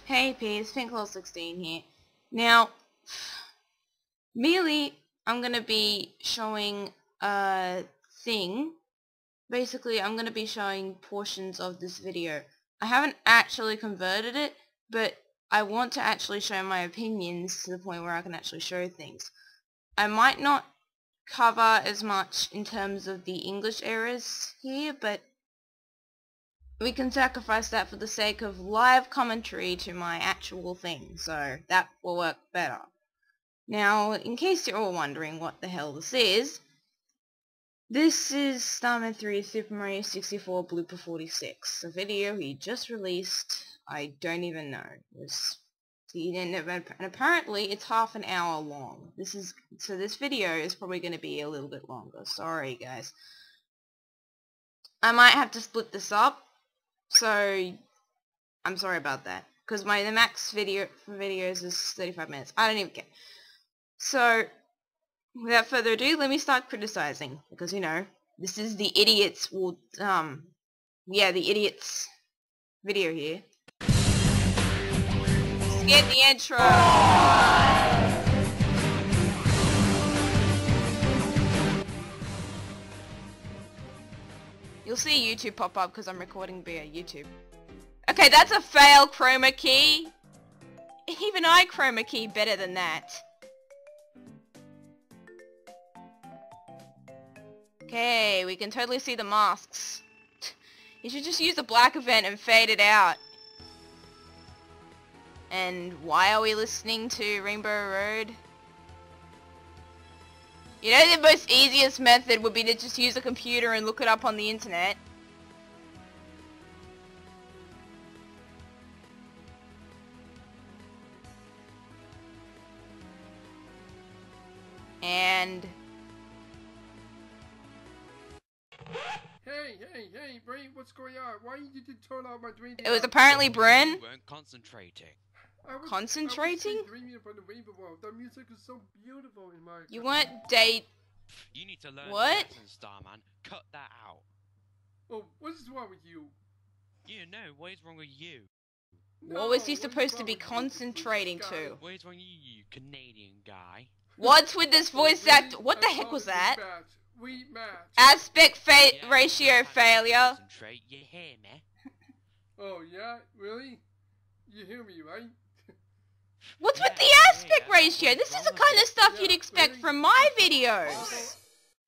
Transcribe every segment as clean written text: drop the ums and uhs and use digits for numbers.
Hey peeps, Pinkolol16 here. Now, merely I'm going to be showing a thing. Basically, I'm going to be showing portions of this video. I haven't actually converted it, but I want to actually show my opinions to the point where I can actually show things. I might not cover as much in terms of the English errors here, but we can sacrifice that for the sake of live commentary to my actual thing, so that will work better. Now, in case you're all wondering what the hell this is Starman3's Super Mario 64 Blooper 46, a video he just released. I don't even know. And apparently it's half an hour long. So this video is probably going to be a little bit longer. Sorry guys. I might have to split this up. So, I'm sorry about that, because the max video for videos is 35 minutes. I don't even care. So, without further ado, let me start criticizing, because, you know, this is the idiots, the idiots video here. Let's get the intro! You'll see YouTube pop up because I'm recording via YouTube. Okay, that's a fail chroma key. Even I chroma key better than that. Okay, we can totally see the masks. You should just use the black event and fade it out. And why are we listening to Rainbow Road? You know, the most easiest method would be to just use a computer and look it up on the internet. And... Hey, Brain, what's going on? Why did you turn off my dream? It was apparently Bryn. You weren't concentrating. Concentrating? I was dreaming about the rainbow world. The music is so beautiful in my... You weren't You need to learn what? lessons, Starman. Cut that out. Oh, what is wrong with you? You know, what is wrong with you? What was he supposed to be concentrating to? What is wrong with you, Canadian guy? What's with this voice act? What the heck was that? We match. Aspect ratio failure. Concentrate, you hear me? Oh yeah? Really? You hear me, right? What's with the aspect ratio? This is the kind of stuff you'd expect from my videos.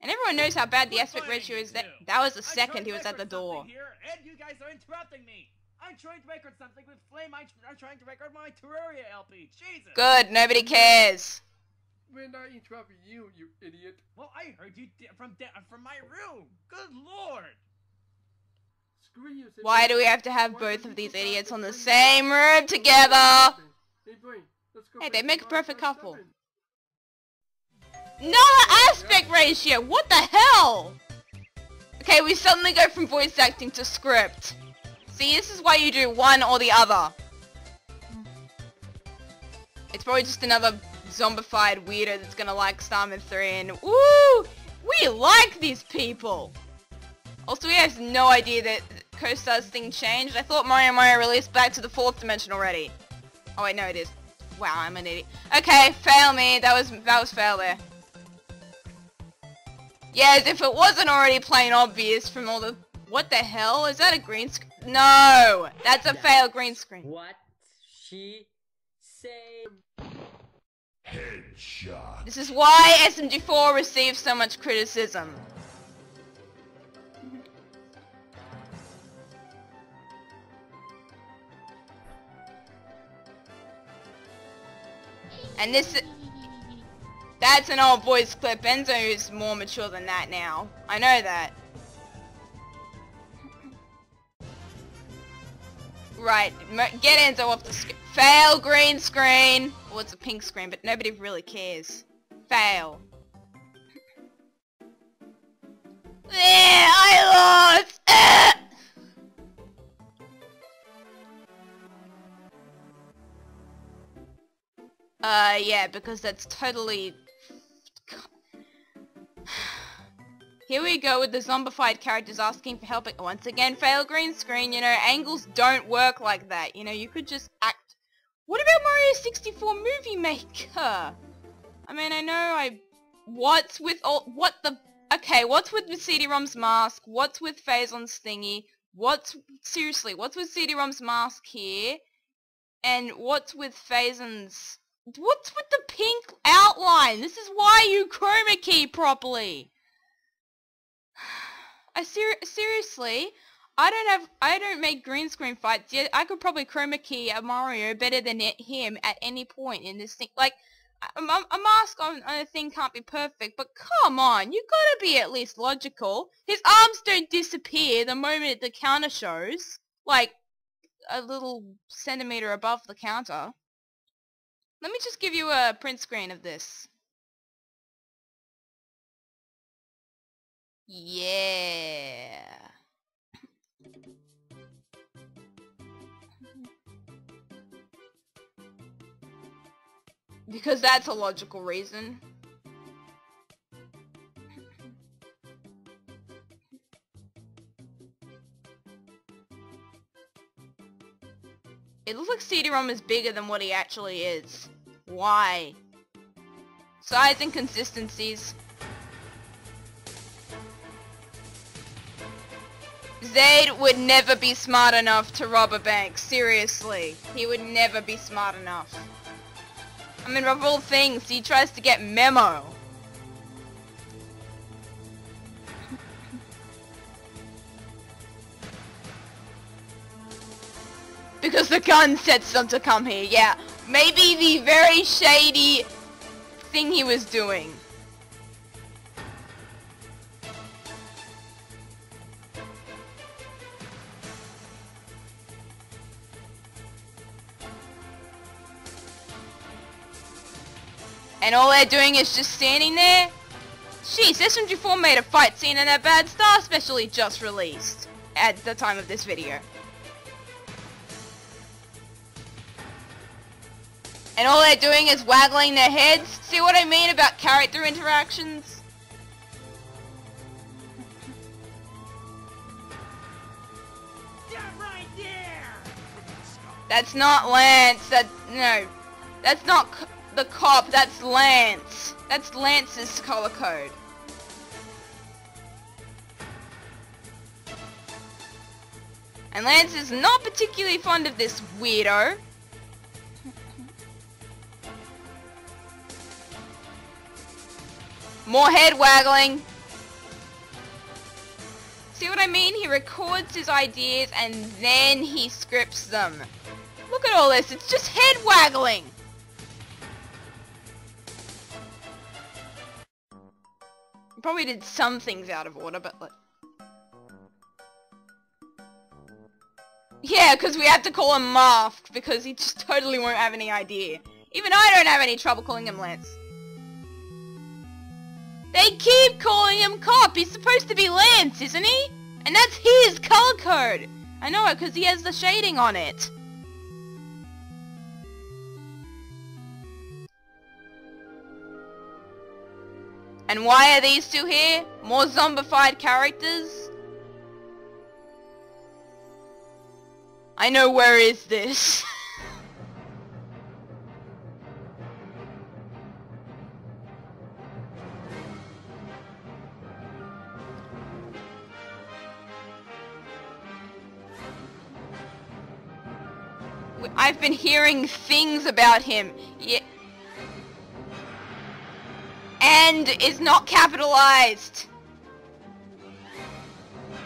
And everyone knows how bad the aspect ratio is. That was the second he was at the door. Here, and you guys are interrupting me. I'm trying to record something with Flame. I'm trying to record my Terraria LP. Jesus. Good, nobody cares. We're not interrupting you, you idiot. Well, I heard you from my room. Good lord. Screw you. Why do we have to have both of these idiots on the same room together? Hey, Brain, let's go. Hey, they make a perfect couple. No aspect ratio! What the hell? Okay, we suddenly go from voice acting to script. See, this is why you do one or the other. It's probably just another zombified weirdo that's gonna like Starman3 and woo! We like these people! Also, we have no idea that Co-Star's thing changed. I thought Mario released back to the 4th dimension already. Oh wait, no it is. Wow, I'm an idiot. Okay, fail me. That was fail there. Yeah, as if it wasn't already plain obvious from all the... What the hell? Is that a green screen? No! That's a fail green screen. What she say? Headshot. This is why SMG4 receives so much criticism. And that's an old voice clip. Enzo is more mature than that now. I know that. Right, get Enzo off the screen. Fail green screen. Well, it's a pink screen, but nobody really cares. Fail. Yeah, I lost! Yeah, because that's totally... Here we go with the zombified characters asking for help. Once again, fail green screen. You know, angles don't work like that. You know, you could just act What about Mario 64 Movie Maker? I mean, I know what's with the CD-ROM's mask? What's with Phazon's thingy? Seriously, what's with CD-ROM's mask here? And what's with Phazon's... What's with the pink outline? This is why you chroma key properly. Seriously, I don't make green screen fights yet. I could probably chroma key a Mario better than him at any point in this thing. Like, a mask on a thing can't be perfect, but come on, you gotta be at least logical. His arms don't disappear the moment the counter shows. Like, a little centimeter above the counter. Let me just give you a print screen of this. Yeah. Because that's a logical reason. It looks like CD-ROM is bigger than what he actually is. Why? Size inconsistencies. Zaid would never be smart enough to rob a bank. Seriously. He would never be smart enough. I mean, of all things, he tries to get Memo. Because the gun said them to come here, yeah. Maybe the very shady thing he was doing. And all they're doing is just standing there? Jeez, SMG4 made a fight scene in a Bad Star specially just released at the time of this video. And all they're doing is waggling their heads. See what I mean about character interactions? Yeah, right there! That's not Lance. No. That's not the cop. That's Lance. That's Lance's color code. And Lance is not particularly fond of this weirdo. More head waggling. See what I mean? He records his ideas and then he scripts them. Look at all this. It's just head waggling. Probably did some things out of order, but like... Yeah, because we had to call him Masked because he just totally won't have any idea. Even I don't have any trouble calling him Lance. They keep calling him Cop. He's supposed to be Lance, isn't he? And that's his color code. I know it because he has the shading on it. And why are these two here? More zombified characters? I know, where is this? I've been hearing things about him. Yeah. And is not capitalized.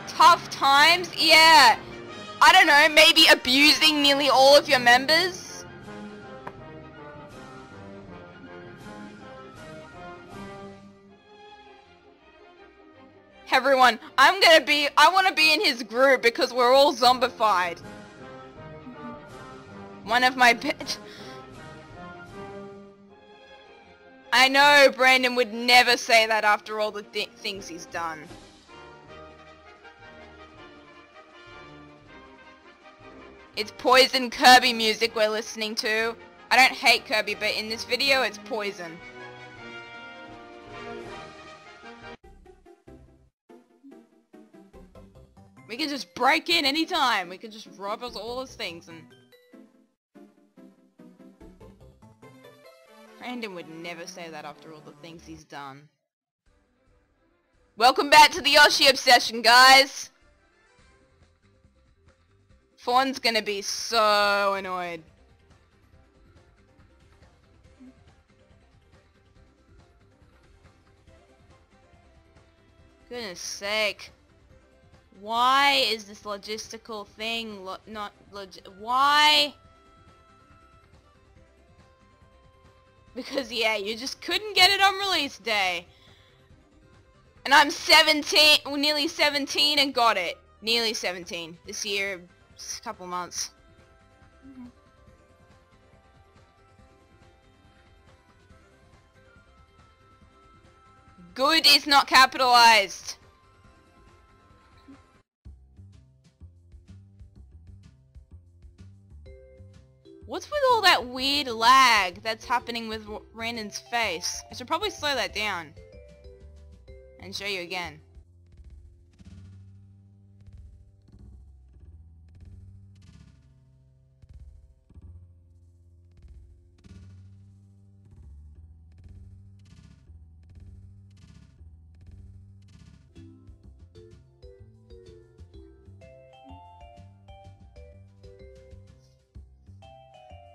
Tough times? Yeah. I don't know, maybe abusing nearly all of your members? Everyone, I want to be in his group because we're all zombified. One of my I know Brandon would never say that after all the things he's done. It's Poison Kirby music we're listening to. I don't hate Kirby, but in this video it's Poison. We can just break in anytime. We can just rob us all his things and... Brandon would never say that after all the things he's done. Welcome back to the Yoshi obsession, guys! Fawn's gonna be so annoyed. Goodness sake. Why is this logistical thing why? Because yeah, you just couldn't get it on release day. And I'm 17, well, nearly 17 and got it. Nearly 17. This year, just a couple months. Good is not capitalized. What's with all that weird lag that's happening with Brandon's face? I should probably slow that down and show you again.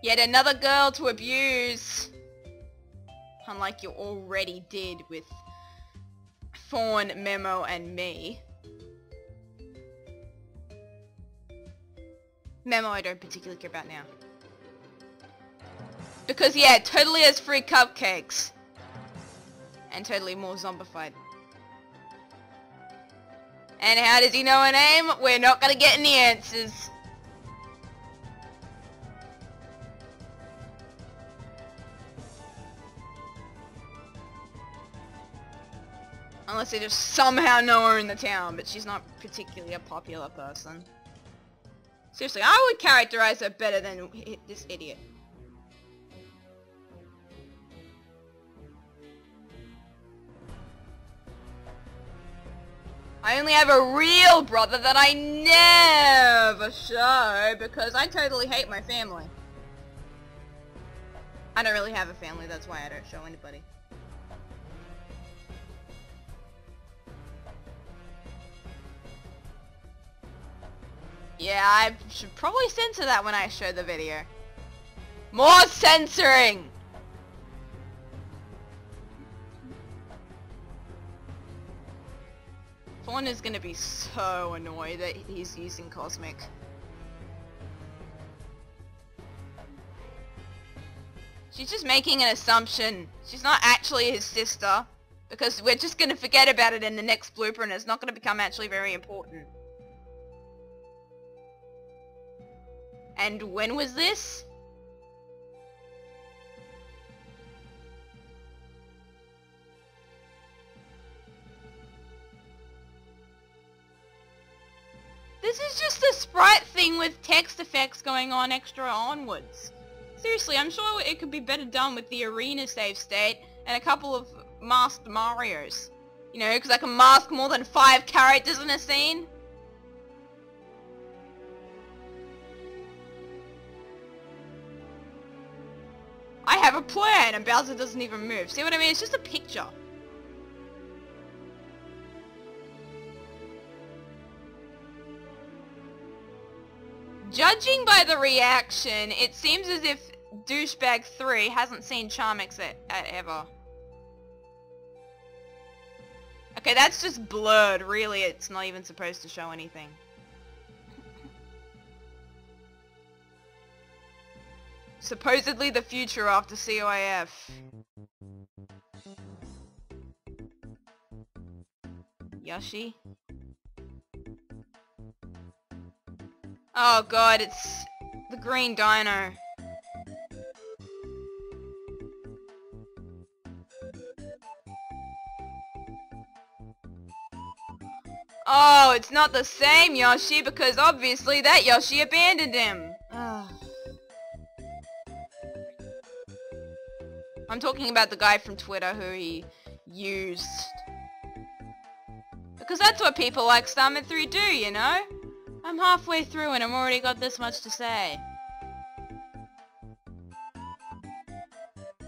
Yet another girl to abuse. Unlike you already did with Fawn, Memo, and me. Memo I don't particularly care about now. Because yeah, totally has free cupcakes. And totally more zombified. And how does he know her name? We're not gonna get any answers. Unless they just somehow know her in the town, but she's not particularly a popular person. Seriously, I would characterize her better than this idiot. I only have a real brother that I never show because I totally hate my family. I don't really have a family, that's why I don't show anybody. Yeah, I should probably censor that when I show the video. More censoring! Fawn is gonna be so annoyed that he's using Cosmic. She's just making an assumption. She's not actually his sister. Because we're just gonna forget about it in the next blooper and it's not gonna become actually very important. And when was this? This is just a sprite thing with text effects going on extra onwards. Seriously, I'm sure it could be better done with the arena save state and a couple of masked Marios. You know, because I can mask more than 5 characters in a scene. I have a plan and Bowser doesn't even move. See what I mean? It's just a picture. Judging by the reaction, it seems as if Douchebag 3 hasn't seen Charmix at ever. Okay, that's just blurred. Really, it's not even supposed to show anything. Supposedly the future after COIF. Yoshi? Oh god, it's the green dino. Oh, it's not the same Yoshi because obviously that Yoshi abandoned him. I'm talking about the guy from Twitter who he used. Because that's what people like Starman3's do, you know? I'm halfway through and I've already got this much to say.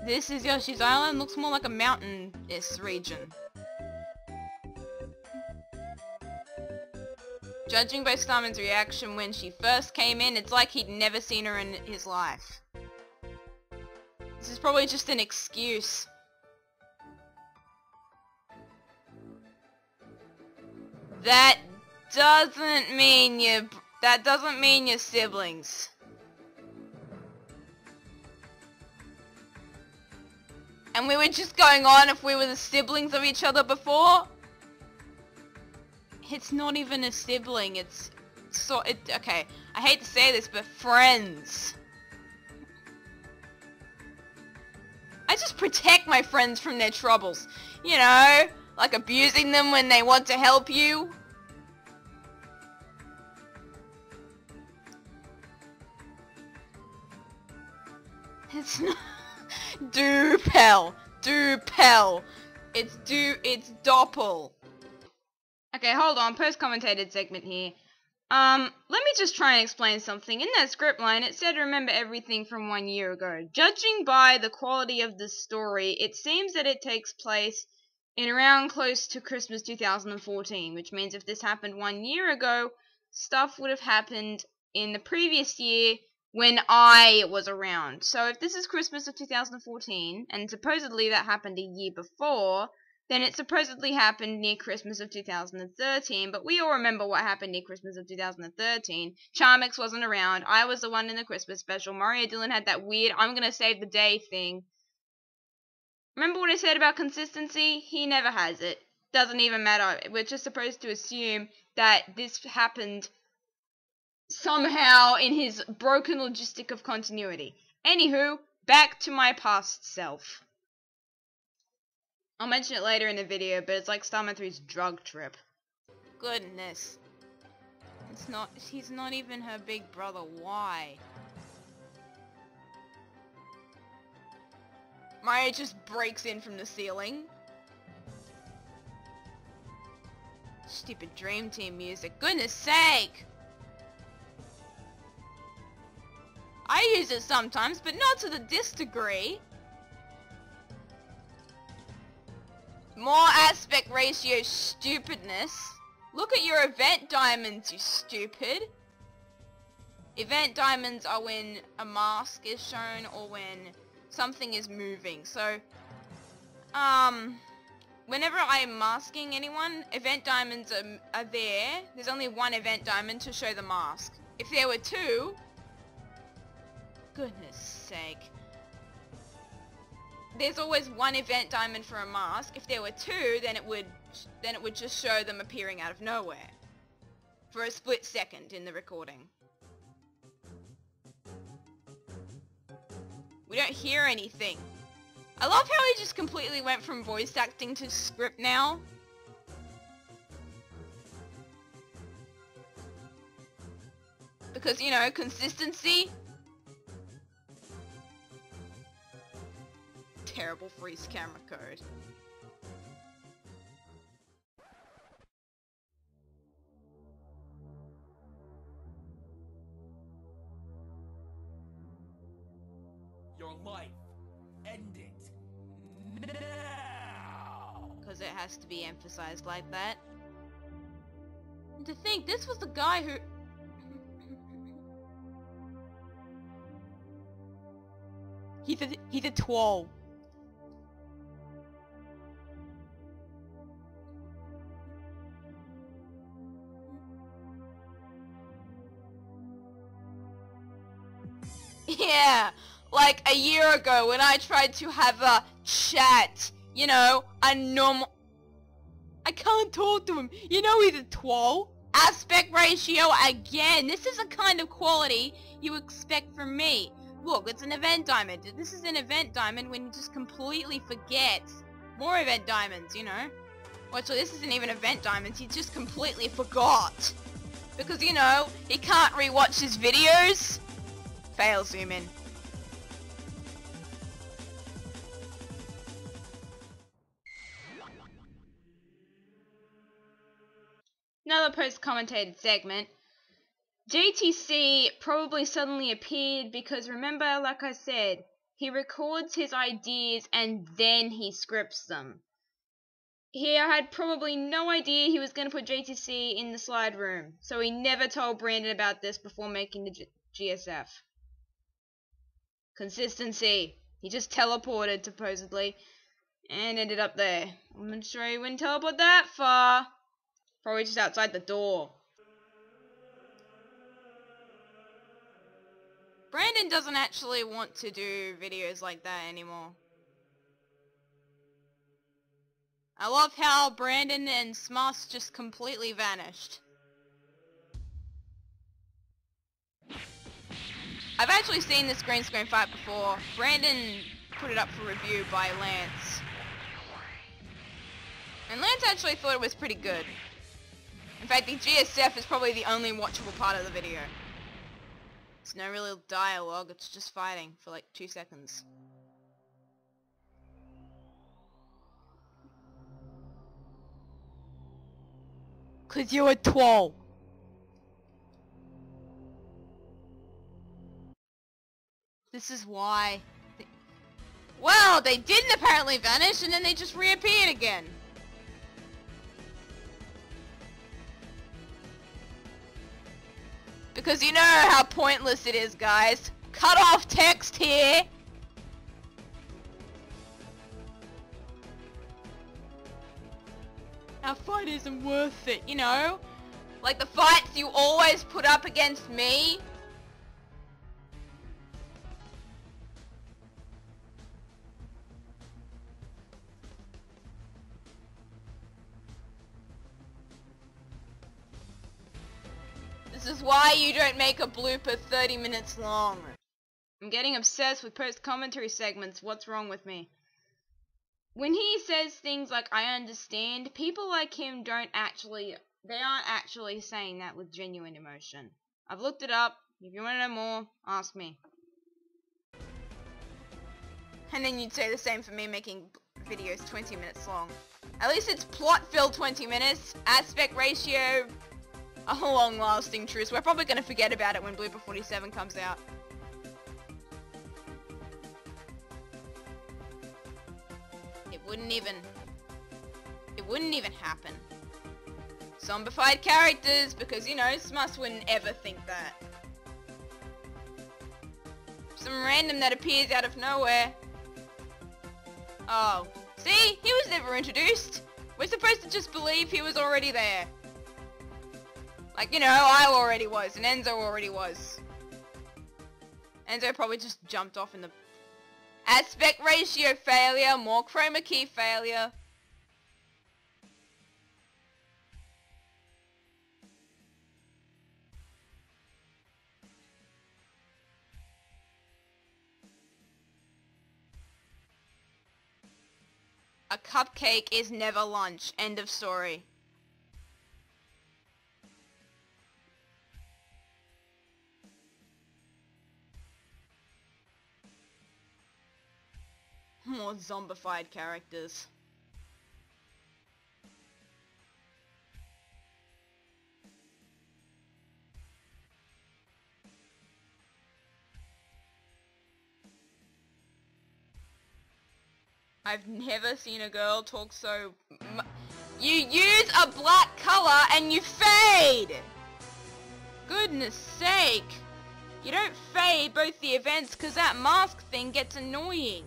This is Yoshi's Island. Looks more like a mountainous region. Judging by Starman's reaction when she first came in, it's like he'd never seen her in his life. This is probably just an excuse. That doesn't mean you're siblings. And we were just going on if we were the siblings of each other before. It's not even a sibling, it's okay, I hate to say this, but friends. I just protect my friends from their troubles. You know, like abusing them when they want to help you. It's not Dupel. It's Doppel. Okay, hold on, post-commentated segment here. Let me just try and explain something. In that script line, it said remember everything from 1 year ago. Judging by the quality of the story, it seems that it takes place in around close to Christmas 2014, which means if this happened 1 year ago, stuff would have happened in the previous year when I was around. So if this is Christmas of 2014, and supposedly that happened a year before, then it supposedly happened near Christmas of 2013, but we all remember what happened near Christmas of 2013. Charmix wasn't around, I was the one in the Christmas special, Mario Dillon had that weird I'm gonna save the day thing. Remember what I said about consistency? He never has it. Doesn't even matter. We're just supposed to assume that this happened somehow in his broken logistic of continuity. Anywho, back to my past self. I'll mention it later in the video, but it's like Starman3's drug trip. Goodness. He's not even her big brother, why? Mario just breaks in from the ceiling. Stupid Dream Team music, goodness sake! I use it sometimes, but not to this degree. More aspect ratio stupidness. Look at your event diamonds, you stupid. Event diamonds are when a mask is shown or when something is moving. So, whenever I'm masking anyone, event diamonds are there. There's only one event diamond to show the mask. If there were two, goodness sake. There's always one event diamond for a mask. If there were two, then it would just show them appearing out of nowhere. For a split second in the recording. We don't hear anything. I love how he just completely went from voice acting to script now. Because, you know, consistency. Terrible freeze camera code. Your life. End it. Now! Because it has to be emphasized like that. And to think, this was the guy who... He's a twirl. Yeah, like a year ago when I tried to have a chat, you know, a normal... I can't talk to him, you know he's a twirl. Aspect ratio again, this is the kind of quality you expect from me. Look, it's an event diamond. This is an event diamond when you just completely forget. More event diamonds, you know. Well, actually, this isn't even event diamonds, he just completely forgot. Because, you know, he can't rewatch his videos. Fail zoom in. Another post-commentated segment. JTC probably suddenly appeared because remember, like I said, he records his ideas and then he scripts them. He had probably no idea he was going to put JTC in the slide room, so he never told Brandon about this before making the GSF. Consistency. He just teleported, supposedly, and ended up there. I'm not sure he wouldn't teleport that far. Probably just outside the door. Brandon doesn't actually want to do videos like that anymore. I love how Brandon and Smuss just completely vanished. I've actually seen this green screen fight before. Brandon put it up for review by Lance. And Lance actually thought it was pretty good. In fact, the GSF is probably the only watchable part of the video. It's no real dialogue, it's just fighting for like 2 seconds. Cause you're a twat. This is why. Well, they didn't apparently vanish and then they just reappeared again. Because you know how pointless it is, guys. Cut off text here. Our fight isn't worth it, you know? Like the fights you always put up against me. This is why you don't make a blooper 30 minutes long. I'm getting obsessed with post-commentary segments. What's wrong with me? When he says things like, I understand, people like him they aren't actually saying that with genuine emotion. I've looked it up. If you want to know more, ask me. And then you'd say the same for me making videos 20 minutes long. At least it's plot-filled 20 minutes, aspect ratio, a long-lasting truce. We're probably going to forget about it when Blooper 47 comes out. It wouldn't even happen. Zombified characters, because you know, Smuss wouldn't ever think that. Some random that appears out of nowhere. Oh, see? He was never introduced. We're supposed to just believe he was already there. Like, you know, I already was, and Enzo already was. Enzo probably just jumped off in the... Aspect ratio failure, more chroma key failure. A cupcake is never lunch. End of story. More zombified characters. I've never seen a girl talk so You use a black color and you fade! Goodness sake! You don't fade both the events because that mask thing gets annoying.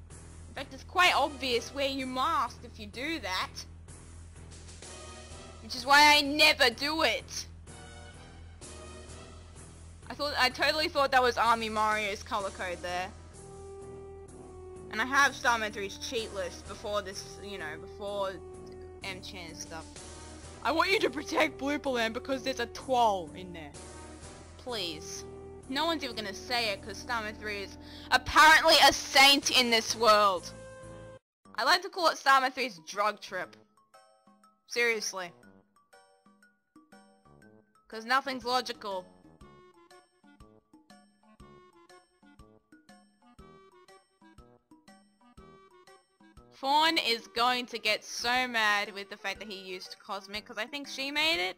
In fact, it's quite obvious where you mask if you do that. Which is why I never do it. I totally thought that was Army Mario's color code there. And I have Starman3's cheat list before this, you know, before M-Chan stuff. I want you to protect Blooper Land because there's a twal in there. Please. No one's even gonna say it because Starman3 is apparently a saint in this world. I like to call it Starman3's drug trip. Seriously. Because nothing's logical. Fawn is going to get so mad with the fact that he used Cosmic because I think she made it.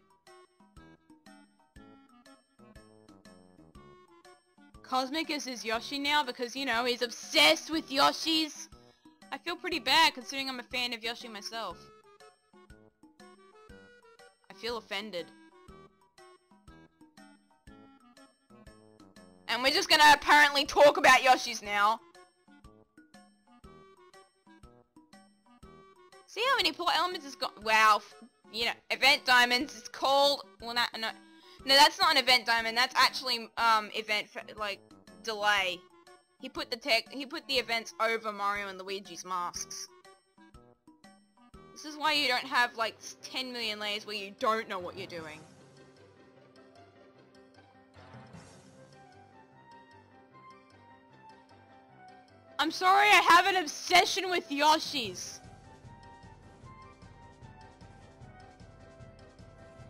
Cosmic is his Yoshi now because, you know, he's obsessed with Yoshis. I feel pretty bad considering I'm a fan of Yoshi myself. I feel offended. And we're just gonna apparently talk about Yoshis now. See how many plot elements it's got? Wow. You know, event diamonds is called... Well, no, that's not an event diamond. That's actually, event, like, delay. He put the events over Mario and Luigi's masks. This is why you don't have, like, 10 million layers where you don't know what you're doing. I'm sorry, I have an obsession with Yoshis.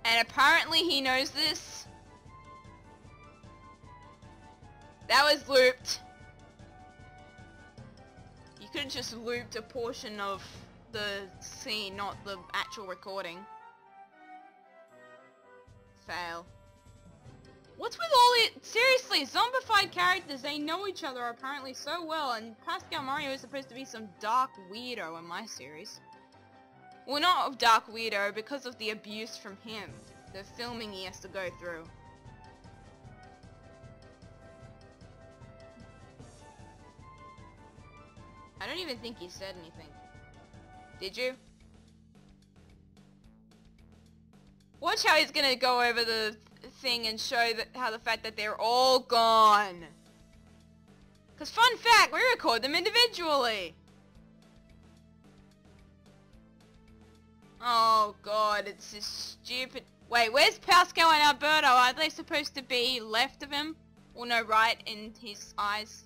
And apparently he knows this. That was looped. You could have just looped a portion of the scene, not the actual recording. Fail. What's with all it? Seriously, zombified characters, they know each other apparently so well, and Pascal Mario is supposed to be some dark weirdo in my series. Well, not of dark weirdo, because of the abuse from him. The filming he has to go through. I don't even think he said anything. Did you? Watch how he's gonna go over the thing and show that how the fact that they're all gone. Cause fun fact, we record them individually. Oh god, it's this stupid... Wait, where's Pascal and Alberto? Are they supposed to be left of him? Or no, right in his eyes?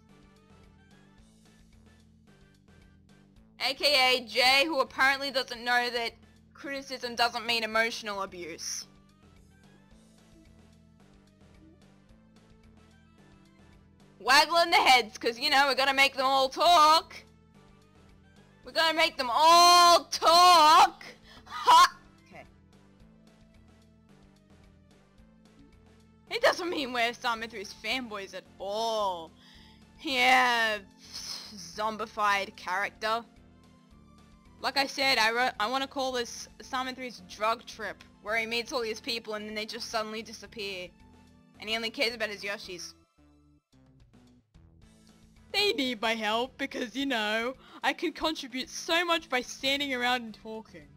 AKA Jay, who apparently doesn't know that criticism doesn't mean emotional abuse. Waggling the heads, cause you know, we're gonna make them all talk. We're gonna make them all talk! Ha! Okay. It doesn't mean we're Starman3's fanboys at all. Yeah, zombified character. Like I said, I want to call this Starman3's drug trip, where he meets all these people and then they just suddenly disappear. And he only cares about his Yoshis. They need my help because, you know, I can contribute so much by standing around and talking.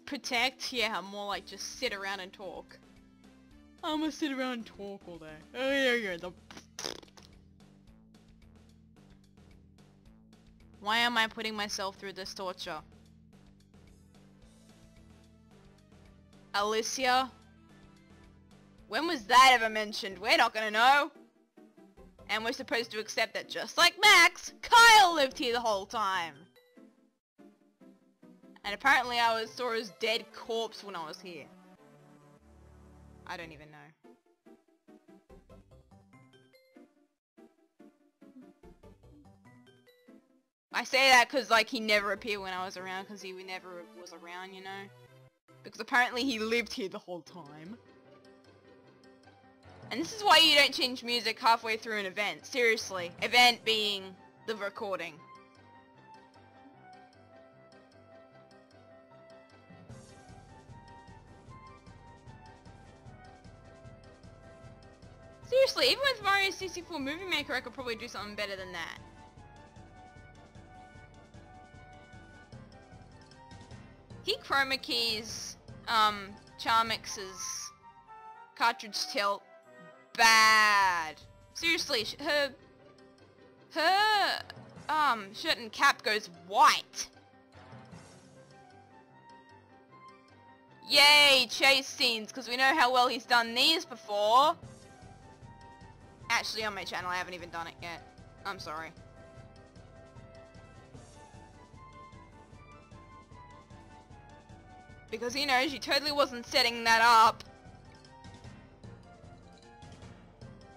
Protect? Yeah, more like just sit around and talk. I'm gonna sit around and talk all day. Oh yeah. Why am I putting myself through this torture? Alicia? When was that ever mentioned? We're not gonna know. And we're supposed to accept that just like Max, Kyle lived here the whole time. And apparently I saw his dead corpse when I was here. I don't even know. I say that because, like, he never appeared when I was around because he never was around, you know? Because apparently he lived here the whole time. And this is why you don't change music halfway through an event. Seriously. Event being the recording. Seriously, even with Mario 64 Movie Maker I could probably do something better than that. He chroma keys, Charmix's cartridge tilt bad. Seriously, her shirt and cap goes white. Yay, chase scenes, because we know how well he's done these before. Actually, on my channel, I haven't even done it yet. I'm sorry. Because he knows she totally wasn't setting that up.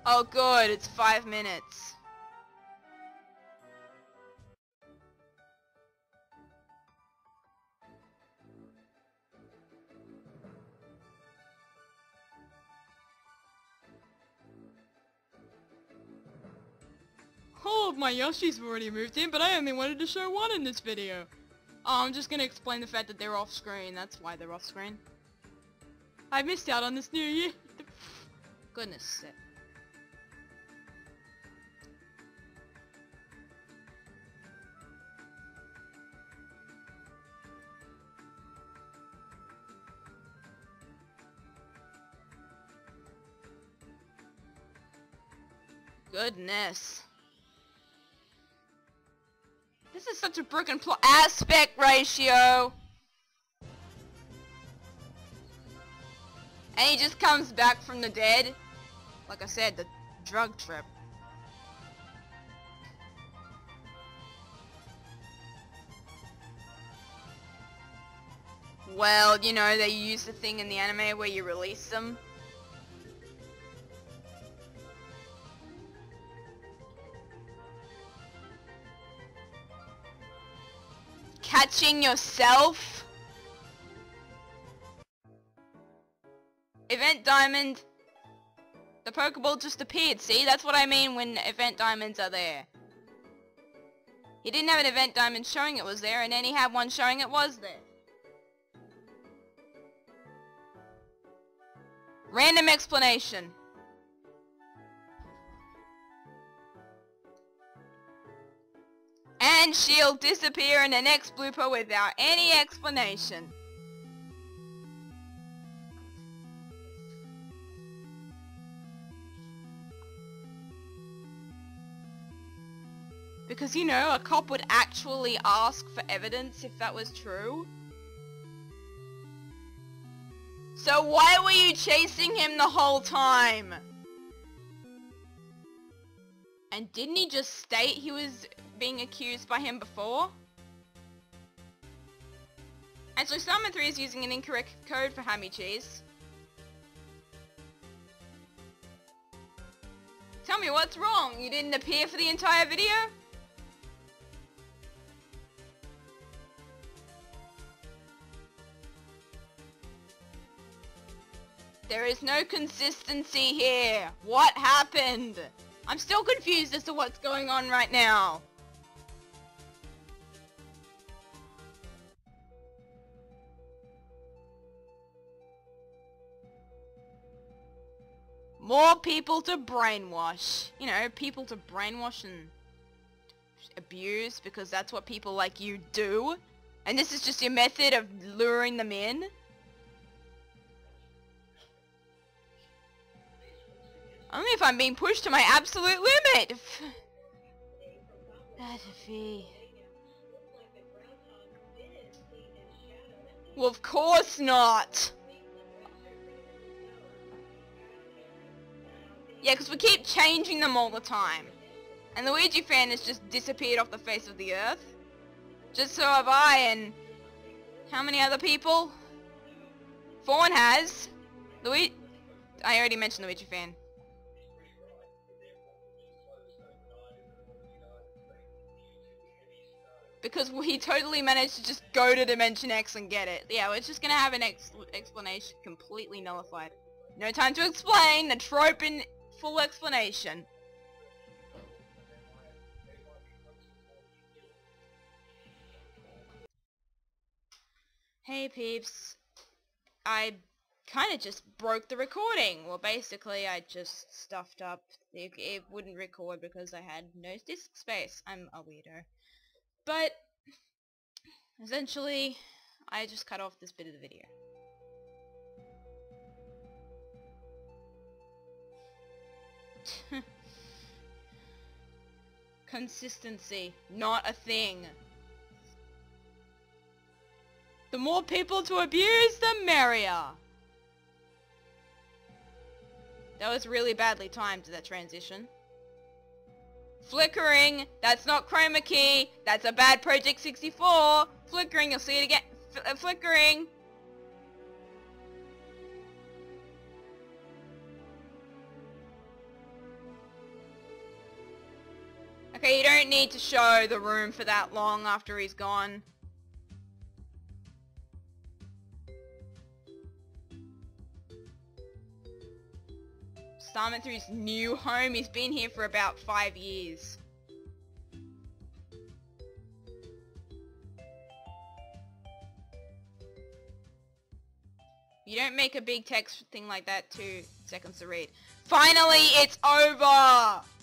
Oh good, it's 5 minutes. All of my Yoshis have already moved in, but I only wanted to show one in this video. Oh, I'm just gonna explain the fact that they're off screen. That's why they're off screen. I missed out on this new year. Goodness. Goodness. This is such a broken plot. Aspect ratio! And he just comes back from the dead. Like I said, the drug trip. Well, you know, they use the thing in the anime where you release them. Catching yourself? Event Diamond. The Pokeball just appeared. See, that's what I mean when Event Diamonds are there. He didn't have an Event Diamond showing it was there, and then he had one showing it was there. Random explanation. And she'll disappear in the next blooper without any explanation. Because, you know, a cop would actually ask for evidence if that was true. So why were you chasing him the whole time? And didn't he just state he was being accused by him before? Actually, Starman3's is using an incorrect code for hammy cheese. Tell me what's wrong? You didn't appear for the entire video? There is no consistency here. What happened? I'm still confused as to what's going on right now. More people to brainwash. You know, people to brainwash and abuse because that's what people like you do. And this is just your method of luring them in. Only if I'm being pushed to my absolute limit. Well, of course not. Yeah, because we keep changing them all the time. And Luigi fan has just disappeared off the face of the earth. Just so have I and... how many other people? Fawn has. I already mentioned Luigi fan. Because he totally managed to just go to Dimension X and get it. Yeah, we're just gonna have an explanation completely nullified. No time to explain, the trope in full explanation. Hey peeps. I kinda just broke the recording. Well, basically I just stuffed up. It wouldn't record because I had no disk space. I'm a weirdo. But, essentially, I just cut off this bit of the video. Consistency, not a thing. The more people to abuse, the merrier. That was really badly timed, that transition. Flickering, that's not chroma key, that's a bad Project 64. Flickering, you'll see it again. Flickering. Okay, you don't need to show the room for that long after he's gone. Starman3's new home. He's been here for about 5 years. You don't make a big text thing like that 2 seconds to read. Finally, it's over!